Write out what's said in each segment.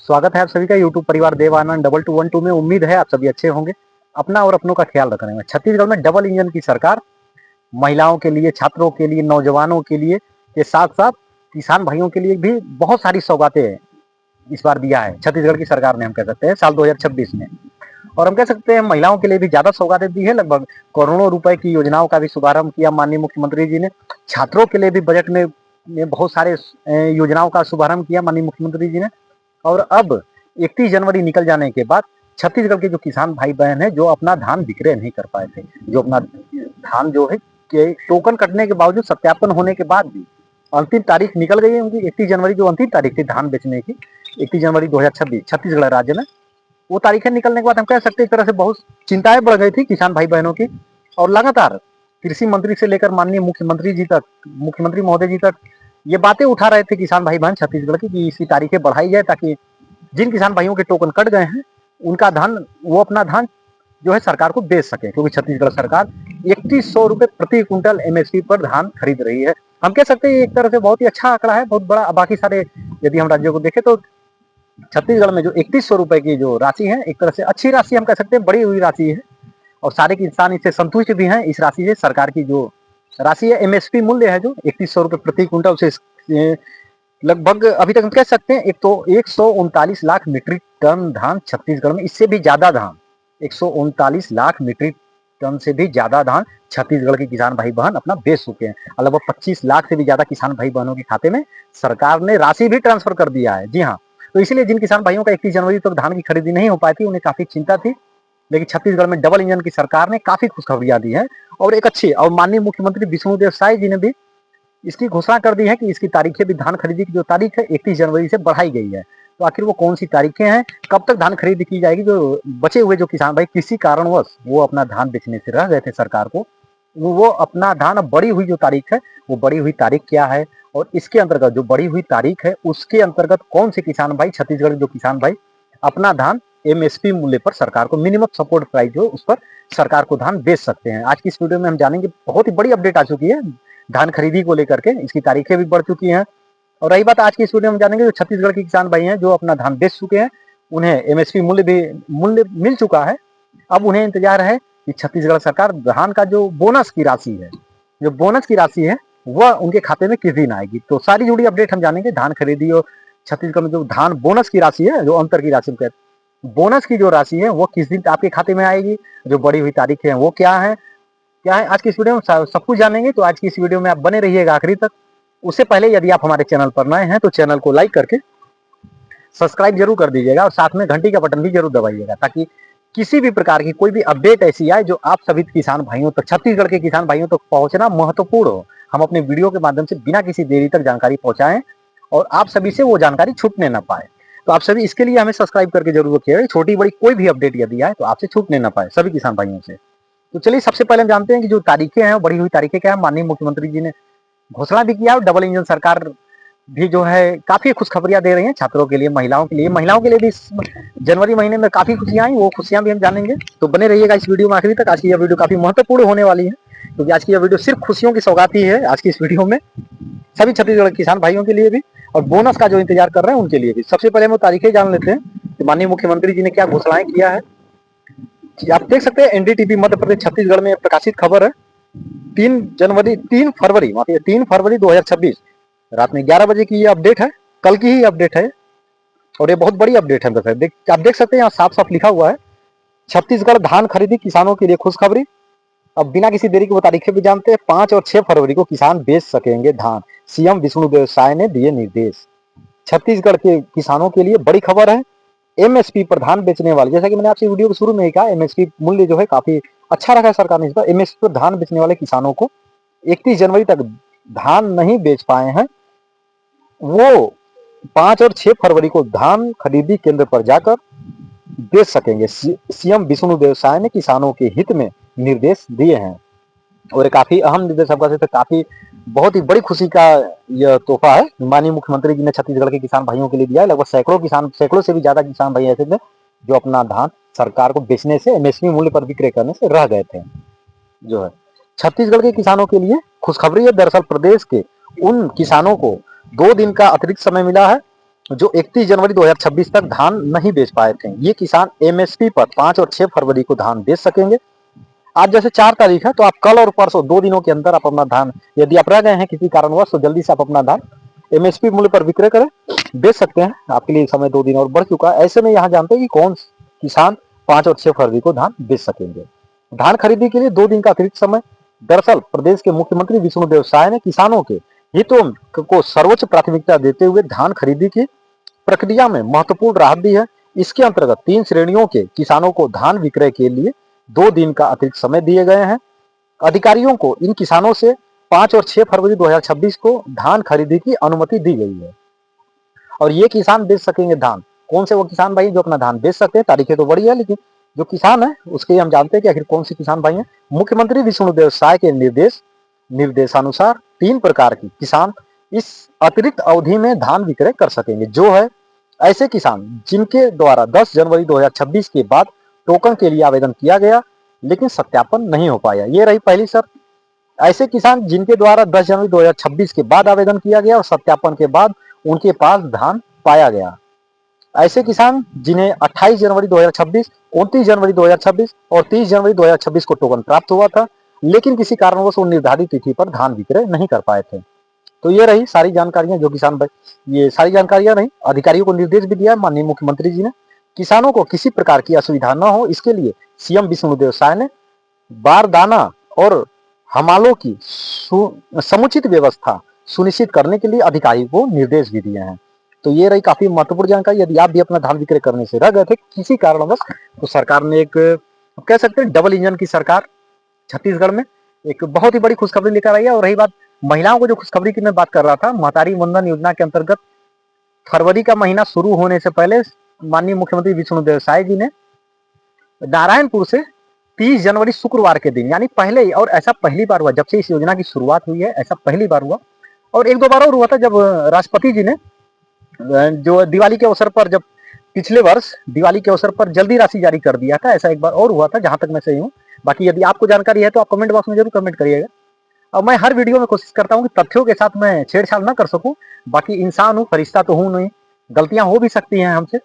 स्वागत है आप सभी का यूट्यूब परिवार देव आनंद 2212 में। उम्मीद है आप सभी अच्छे होंगे। अपना और अपनों का ख्याल रखने में छत्तीसगढ़ में डबल इंजन की सरकार महिलाओं के लिए, छात्रों के लिए, नौजवानों के लिए के साथ साथ किसान भाइयों के लिए भी बहुत सारी सौगातें इस बार दिया है छत्तीसगढ़ की सरकार ने, हम कह सकते हैं साल 2026 में। और हम कह सकते हैं महिलाओं के लिए भी ज्यादा सौगातें दी है। लगभग करोड़ों रुपए की योजनाओं का भी शुभारंभ किया माननीय मुख्यमंत्री जी ने। छात्रों के लिए भी बजट में बहुत सारे योजनाओं का शुभारंभ किया माननीय मुख्यमंत्री जी ने। और अब 31 जनवरी निकल जाने के बाद छत्तीसगढ़ के जो किसान भाई बहन है, जो अपना धान विक्रय नहीं कर पाए थे, जो अपना धान जो है कि टोकन कटने के बावजूद, सत्यापन होने के बाद भी अंतिम तारीख निकल गई है उनकी 31 जनवरी, जो अंतिम तारीख थी धान बेचने की 31 जनवरी 2026 छत्तीसगढ़ राज्य में। वो तारीखें निकलने के बाद हम कह सकते हैं एक तरह से बहुत चिंताएं बढ़ गई थी किसान भाई बहनों की। और लगातार कृषि मंत्री से लेकर माननीय मुख्यमंत्री जी तक, मुख्यमंत्री महोदय जी तक ये बातें उठा रहे थे किसान भाई बहन छत्तीसगढ़ की कि इसकी तारीखें बढ़ाई जाए, ताकि जिन किसान भाइयों के टोकन कट गए हैं उनका धान, वो अपना धान जो है सरकार को बेच सके, क्योंकि छत्तीसगढ़ सरकार 3100 रुपए प्रति क्विंटल एमएसपी पर धान खरीद रही है। हम कह सकते हैं एक तरह से बहुत ही अच्छा आंकड़ा है, बहुत बड़ा। बाकी सारे यदि हम राज्यों को देखें तो छत्तीसगढ़ में जो 3100 रुपए की जो राशि है, एक तरह से अच्छी राशि, हम कह सकते हैं बड़ी हुई राशि है। और सारे किसान इससे संतुष्ट भी हैं इस राशि से। सरकार की जो राशि है, एमएसपी मूल्य है जो 3100 रुपए प्रति क्विंटल, से लगभग अभी तक हम कह सकते हैं 139 लाख मीट्रिक टन धान छत्तीसगढ़ में, इससे भी ज्यादा धान 139 लाख मीट्रिक टन से भी ज्यादा धान छत्तीसगढ़ के किसान भाई बहन अपना बेच चुके हैं। लगभग 25 लाख से भी ज्यादा किसान भाई बहनों के खाते में सरकार ने राशि भी ट्रांसफर कर दिया है। जी हाँ, तो इसलिए जिन किसान भाइयों का 31 जनवरी तक धान की खरीदी नहीं हो पाई थी, उन्हें काफी चिंता थी। लेकिन छत्तीसगढ़ में डबल इंजन की सरकार ने काफी खुशखबरियां दी है। और एक अच्छी, और माननीय मुख्यमंत्री विष्णुदेव साय जी ने भी इसकी घोषणा कर दी है कि इसकी तारीखें भी, धान खरीदी की जो तारीख है 31 जनवरी से बढ़ाई गई है। तो आखिर वो कौन सी तारीखें हैं, कब तक धान खरीदी की जाएगी, जो बचे हुए जो किसान भाई किसी कारणवश वो अपना धान बेचने से रह गए थे सरकार को, वो अपना धान, अब बढ़ी हुई जो तारीख है, वो बढ़ी हुई तारीख क्या है, और इसके अंतर्गत जो बढ़ी हुई तारीख है उसके अंतर्गत कौन से किसान भाई, छत्तीसगढ़ के जो किसान भाई अपना धान एमएसपी मूल्य पर सरकार को, मिनिमम सपोर्ट प्राइस जो उस पर सरकार को धान बेच सकते हैं। आज की इस वीडियो में हम जानेंगे, बहुत ही बड़ी अपडेट आ चुकी है धान खरीदी को लेकर के, इसकी तारीखें भी बढ़ चुकी हैं। और रही बात आज की इस वीडियो में जानेंगे जो छत्तीसगढ़ के किसान भाई हैं जो अपना धान बेच चुके हैं, उन्हें एमएसपी मूल्य मिल चुका है। अब उन्हें इंतजार है कि छत्तीसगढ़ सरकार धान का जो बोनस की राशि है, जो बोनस की राशि है वह उनके खाते में किस दिन आएगी। तो सारी जुड़ी अपडेट हम जानेंगे धान खरीदी और छत्तीसगढ़ में जो धान बोनस की राशि है, जो अंतर की राशि कहते, बोनस की जो राशि है वो किस दिन आपके खाते में आएगी, जो बढ़ी हुई तारीखें हैं वो क्या है, आज की इस वीडियो में सब कुछ जानेंगे। तो आज की इस वीडियो में आप बने रहिएगा आखिरी तक। उससे पहले यदि आप हमारे चैनल पर नए हैं तो चैनल को लाइक करके सब्सक्राइब जरूर कर दीजिएगा और साथ में घंटी का बटन भी जरूर दबाइएगा, ताकि किसी भी प्रकार की कोई भी अपडेट ऐसी आए जो आप सभी किसान भाइयों तक, छत्तीसगढ़ के किसान भाइयों तक पहुंचना महत्वपूर्ण हो, हम अपने वीडियो के माध्यम से बिना किसी देरी तक जानकारी पहुंचाएं और आप सभी से वो जानकारी छूटने ना पाए। तो आप सभी इसके लिए हमें सब्सक्राइब करके जरूर रखिएगा, छोटी बड़ी कोई भी अपडेट यदि आए तो आपसे छूटने ना पाए सभी किसान भाइयों से। तो चलिए सबसे पहले हम जानते हैं कि जो तारीखें हैं, बढ़ी हुई तारीखें क्या है। माननीय मुख्यमंत्री जी ने घोषणा भी किया और डबल इंजन सरकार भी जो है काफी खुशखबरियां दे रही हैं छात्रों के लिए, महिलाओं के लिए। महिलाओं के लिए भी इस जनवरी महीने में काफी खुशियां आई, वो खुशियां भी हम जानेंगे। तो बने रहिएगा इस वीडियो में आखिरी तक। आज की यह वीडियो काफी महत्वपूर्ण होने वाली है, क्योंकि आज की यह वीडियो सिर्फ खुशियों की सौगात ही है। आज की इस वीडियो में सभी छत्तीसगढ़ के किसान भाइयों के लिए भी और बोनस का जो इंतजार कर रहे हैं उनके लिए भी। सबसे पहले हम वो तारीखें जान लेते हैं कि माननीय मुख्यमंत्री जी ने क्या घोषणाएं किया है। आप देख सकते हैं एनडीटीवी मध्य प्रदेश छत्तीसगढ़ में प्रकाशित खबर है। 3 फरवरी 2026 रात में 11 बजे की ये अपडेट है, कल की ही अपडेट है। और ये बहुत बड़ी अपडेट है। आप देख सकते हैं यहाँ साफ साफ लिखा हुआ है, छत्तीसगढ़ धान खरीदी किसानों के लिए खुशखबरी। अब बिना किसी देरी के वो तारीखें भी जानते हैं। 5 और 6 फरवरी को किसान बेच सकेंगे धान, सीएम विष्णुदेव साय ने दिए निर्देश। छत्तीसगढ़ के किसानों के लिए बड़ी खबर है। एमएसपी पर धान बेचने वाले, जैसा कि मैंने आपसे वीडियो के शुरू में ही कहा, एमएसपी मूल्य जो है काफी अच्छा रखा है सरकार ने इस बार। एमएसपी पर धान बेचने वाले किसानों को 31 जनवरी तक धान नहीं बेच पाए हैं, वो 5 और 6 फरवरी को धान खरीदी केंद्र पर जाकर बेच सकेंगे। सीएम विष्णुदेव साय ने किसानों के हित में निर्देश दिए हैं। और काफी अहम निर्देश आपका से काफी बहुत ही बड़ी खुशी का यह तोहफा है माननीय मुख्यमंत्री जी ने छत्तीसगढ़ के किसान भाइयों के लिए दिया है। लगभग सैकड़ों से भी ज्यादा किसान भाई ऐसे थे जो अपना धान सरकार को बेचने से, एमएसपी मूल्य पर विक्रय करने से रह गए थे। जो है छत्तीसगढ़ के किसानों के लिए खुशखबरी है। दरअसल प्रदेश के उन किसानों को 2 दिन का अतिरिक्त समय मिला है जो 31 जनवरी 2026 तक धान नहीं बेच पाए थे, ये किसान एमएसपी पर 5 और 6 फरवरी को धान बेच सकेंगे। आज जैसे 4 तारीख है, तो आप कल और परसों 2 दिनों के अंदर आप अपना धान, यदि आप रह गए हैं किसी कारणवश, तो जल्दी से आप अपना धान एमएसपी मूल्य पर विक्रय करें, बेच सकते हैं। आपके लिए समय 2 दिन और बढ़ चुका है। ऐसे में यहाँ जानते हैं कि कौन किसान 5 और 6 फरवरी को धान बेच सकेंगे। धान खरीदी के लिए 2 दिन का अतिरिक्त समय। दरअसल प्रदेश के मुख्यमंत्री विष्णुदेव साय ने किसानों के हितों को सर्वोच्च प्राथमिकता देते हुए धान खरीदी की प्रक्रिया में महत्वपूर्ण राहत दी है। इसके अंतर्गत 3 श्रेणियों के किसानों को धान विक्रय के लिए 2 दिन का अतिरिक्त समय दिए गए हैं। अधिकारियों को इन किसानों से 5 और 6 फरवरी 2026 को धान खरीदी की अनुमति दी गई है। और ये किसान बेच सकेंगे धान। कौन से वो किसान भाई जो अपना धान बेच सकते हैं? तारीखें तो बड़ी है, लेकिन जो किसान है उसके हम जानते हैं कि आखिर कौन से किसान भाई हैं। मुख्यमंत्री विष्णुदेव साय के निर्देशानुसार 3 प्रकार के किसान इस अतिरिक्त अवधि में धान विक्रय कर सकेंगे। जो है ऐसे किसान जिनके द्वारा 10 जनवरी 2026 के बाद टोकन के लिए आवेदन किया गया लेकिन सत्यापन नहीं हो पाया। ये रही पहली शर्त। ऐसे किसान जिनके द्वारा 10 जनवरी 2026 के बाद आवेदन किया गया और सत्यापन के बाद उनके पास धान पाया गया। ऐसे किसान जिन्हें 28 जनवरी 2026, 29 जनवरी 2026 और 30 जनवरी 2026 को टोकन प्राप्त हुआ था, लेकिन किसी कारणवश वो निर्धारित तिथि पर धान विक्रय नहीं कर पाए थे। तो ये रही सारी जानकारियां जो किसान भाई, ये सारी जानकारियां रही। अधिकारियों को निर्देश भी दिया माननीय मुख्यमंत्री जी ने, किसानों को किसी प्रकार की असुविधा न हो, इसके लिए सीएम विष्णुदेव साय ने बारदाना और हमालों की समुचित व्यवस्था सुनिश्चित करने के लिए अधिकारी को निर्देश भी दिए हैं। तो ये रही काफी महत्वपूर्ण जानकारी। यदि आप भी अपना धान विक्रय करने से रह गए थे किसी कारणवश, तो सरकार ने एक कह सकते हैं डबल इंजन की सरकार छत्तीसगढ़ में एक बहुत ही बड़ी खुशखबरी लेकर आई है। और रही बात महिलाओं को जो खुशखबरी की मैं बात कर रहा था, महतारी वंदन योजना के अंतर्गत फरवरी का महीना शुरू होने से पहले माननीय मुख्यमंत्री विष्णुदेव साय जी ने नारायणपुर से 30 जनवरी शुक्रवार के दिन, यानी पहले, और ऐसा पहली बार हुआ जब से इस योजना की शुरुआत हुई है, ऐसा पहली बार हुआ। और 1-2 बार और हुआ था जब राष्ट्रपति जी ने जो दिवाली के अवसर पर, जब पिछले वर्ष दिवाली के अवसर पर जल्दी राशि जारी कर दिया था, ऐसा एक बार और हुआ था जहां तक मैं सही हूँ। बाकी यदि आपको जानकारी है तो आप कमेंट बॉक्स में जरूर कमेंट करिएगा। और मैं हर वीडियो में कोशिश करता हूँ कि तथ्यों के साथ मैं छेड़छाड़ ना कर सकूं। बाकी इंसान हूँ, फरिश्ता तो हूँ नहीं, गलतियां हो भी सकती हैं हमसे।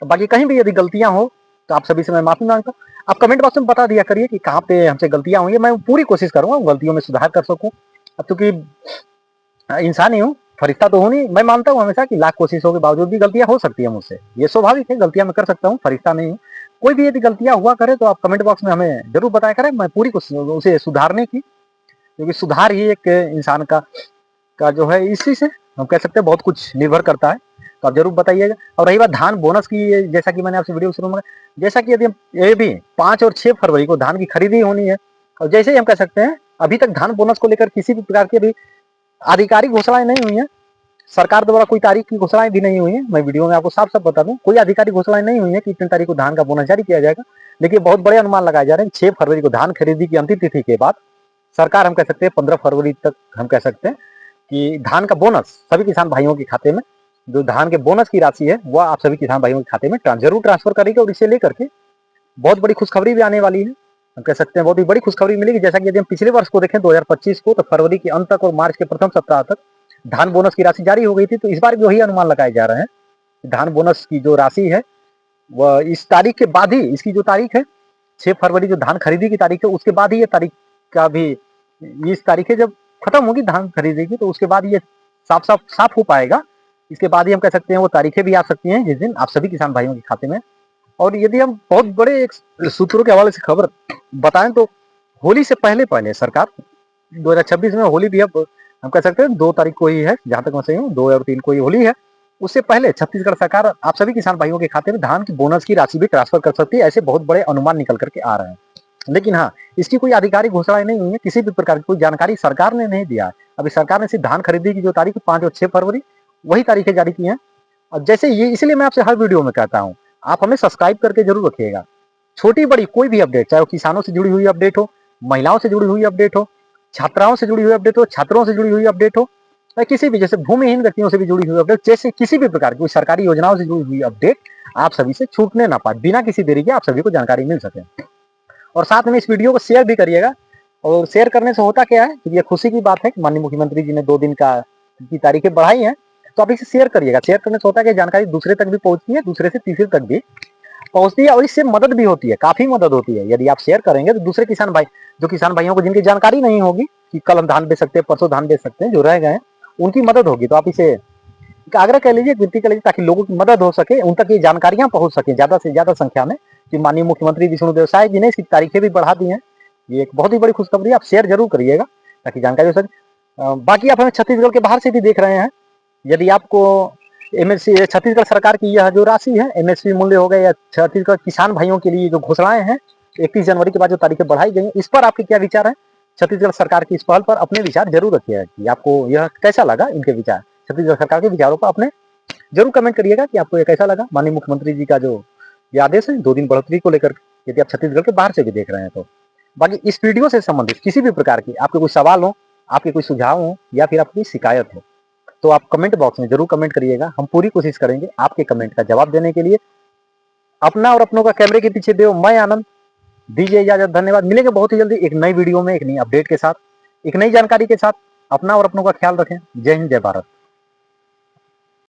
बाकी कहीं भी यदि गलतियां हो तो आप सभी से मैं माफी मांगता हूँ। आप कमेंट बॉक्स में बता दिया करिए कि कहाँ पे हमसे गलतियां हुई है, मैं पूरी कोशिश करूंगा गलतियों में सुधार कर सकूं। अब क्योंकि इंसान ही हूँ, फरिश्ता तो हूँ नहीं। मैं मानता हूँ हमेशा कि लाख कोशिशों के बावजूद भी गलतियां हो सकती है मुझसे, ये स्वाभाविक है, गलतियां मैं कर सकता हूँ, फरिश्ता नहीं हूँ। कोई भी यदि गलतियां हुआ करे तो आप कमेंट बॉक्स में हमें जरूर बताया करें, मैं पूरी कोशिश उसे सुधारने की, क्योंकि सुधार ही एक इंसान का जो है, इसी से हम कह सकते हैं बहुत कुछ निर्भर करता है। तो आप जरूर बताइएगा। और रही बात धान बोनस की, जैसा कि मैंने आपसे वीडियो शुरू में, जैसा कि यदि ये भी 5 और 6 फरवरी को धान की खरीदी होनी है, और जैसे ही हम कह सकते हैं अभी तक धान बोनस को लेकर किसी भी प्रकार की अभी आधिकारिक घोषणाएं नहीं हुई है, सरकार द्वारा कोई तारीख की घोषणाएं भी नहीं हुई है। मैं वीडियो में आपको साफ साफ बता दूं, कोई आधिकारिक घोषणाएं नहीं हुई है कि इतनी तारीख को धान का बोनस जारी किया जाएगा। लेकिन बहुत बड़े अनुमान लगाए जा रहे हैं। 6 फरवरी को धान खरीदी की अंतिम तिथि के बाद सरकार, हम कह सकते हैं 15 फरवरी तक, हम कह सकते हैं कि धान का बोनस सभी किसान भाइयों के खाते में, जो धान के बोनस की राशि है वह आप सभी किसान भाइयों के खाते में जरूर ट्रांसफर करेगी। और इसे लेकर के बहुत बड़ी खुशखबरी भी आने वाली है, हम कह सकते हैं बहुत ही बड़ी खुशखबरी मिलेगी। जैसा कि यदि हम पिछले वर्ष को देखें 2025 को, तो फरवरी के अंत तक और मार्च के प्रथम सप्ताह तक धान बोनस की राशि जारी हो गई थी। तो इस बार भी वही अनुमान लगाए जा रहे हैं, धान बोनस की जो राशि है वह इस तारीख के बाद ही, इसकी जो तारीख है 6 फरवरी जो धान खरीदी की तारीख है, उसके बाद ही ये तारीख का भी, इस तारीखें जब खत्म होगी धान खरीदी की, तो उसके बाद ये साफ हो पाएगा। इसके बाद ही हम कह सकते हैं वो तारीखें भी आ सकती हैं जिस दिन आप सभी किसान भाइयों के खाते में। और यदि हम बहुत बड़े एक सूत्रों के हवाले से खबर बताएं तो होली से पहले सरकार 2026 में, होली भी अब हम कह सकते हैं 2 तारीख को ही है, जहां तक मैं सही हूँ 2 और 3 को ही होली है। उससे पहले छत्तीसगढ़ सरकार आप सभी किसान भाइयों के खाते में धान की बोनस की राशि भी ट्रांसफर कर सकती है। ऐसे बहुत बड़े अनुमान निकल करके आ रहे हैं। लेकिन हाँ, इसकी कोई आधिकारिक घोषणा नहीं हुई है, किसी भी प्रकार की कोई जानकारी सरकार ने नहीं दिया है। अभी सरकार ने सिर्फ धान खरीदी की जो तारीख 5 और 6 फरवरी वही तारीखें जारी की हैं। और जैसे ये, इसलिए मैं आपसे हर वीडियो में कहता हूँ आप हमें सब्सक्राइब करके जरूर रखिएगा। छोटी बड़ी कोई भी अपडेट, चाहे वो किसानों से जुड़ी हुई अपडेट हो, महिलाओं से जुड़ी हुई अपडेट हो, छात्राओं से जुड़ी हुई अपडेट हो, छात्रों से जुड़ी हुई अपडेट हो, या किसी भी जैसे भूमिहीन व्यक्तियों से भी जुड़ी हुई अपडेट, जैसे किसी भी प्रकार की कोई सरकारी योजनाओं से जुड़ी हुई अपडेट आप सभी से छूटने ना पाए, बिना किसी देरी के आप सभी को जानकारी मिल सके। और साथ में इस वीडियो को शेयर भी करिएगा। और शेयर करने से होता क्या है कि ये खुशी की बात है कि माननीय मुख्यमंत्री जी ने 2 दिन की तारीखें बढ़ाई हैं। तो आप इसे शेयर करिएगा। शेयर करने से होता है कि जानकारी दूसरे तक भी पहुंचती है, दूसरे से तीसरे तक भी पहुंचती है और इससे मदद भी होती है, काफी मदद होती है। यदि आप शेयर करेंगे तो दूसरे किसान भाई, जो किसान भाइयों को जिनकी जानकारी नहीं होगी कि कल हम धान बेच सकते हैं, परसों धान बेच सकते हैं, जो रह गए हैं, उनकी मदद होगी। तो आप इसे आग्रह कर लीजिए, विनती कर लीजिए, ताकि लोगों की मदद हो सके, उन तक ये जानकारियां पहुंच सके ज्यादा से ज्यादा संख्या में। कि माननीय मुख्यमंत्री विष्णु देव साय जी ने इसकी तारीखें भी बढ़ा दी हैं। ये एक बहुत ही बड़ी खुशखबरी है, आप शेयर जरूर करिएगा ताकि जानकारी हो सके। बाकी आप हमें छत्तीसगढ़ के बाहर से भी देख रहे हैं, यदि आपको एमएसपी, छत्तीसगढ़ सरकार की यह जो राशि है, एमएसपी मूल्य हो गया या छत्तीसगढ़ किसान भाइयों के लिए जो घोषणाएं हैं 31 जनवरी के बाद जो तारीखें बढ़ाई गई हैं, इस पर आपके क्या विचार है? छत्तीसगढ़ सरकार की इस पहल पर अपने विचार जरूर रखिएगा कि आपको यह कैसा लगा, इनके विचार, छत्तीसगढ़ सरकार के विचारों पर अपने जरूर कमेंट करिएगा कि आपको यह कैसा लगा। माननीय मुख्यमंत्री जी का जो ये आदेश है 2 दिन बढ़ोतरी को लेकर, यदि आप छत्तीसगढ़ के बाहर से भी देख रहे हैं तो। बाकी इस वीडियो से संबंधित किसी भी प्रकार की आपके कोई सवाल हो, आपके कोई सुझाव हो या फिर आपकी शिकायत हो, तो आप कमेंट बॉक्स में जरूर कमेंट करिएगा। हम पूरी कोशिश करेंगे आपके कमेंट का जवाब देने के लिए। अपना और अपनों का कैमरे के पीछे देव मैं आनंद, दीजिए इजाजत, धन्यवाद। मिलेंगे बहुत ही जल्दी एक नई वीडियो में, एक नई अपडेट के साथ, एक नई जानकारी के साथ। अपना और अपनों का ख्याल रखें। जय हिंद, जय भारत।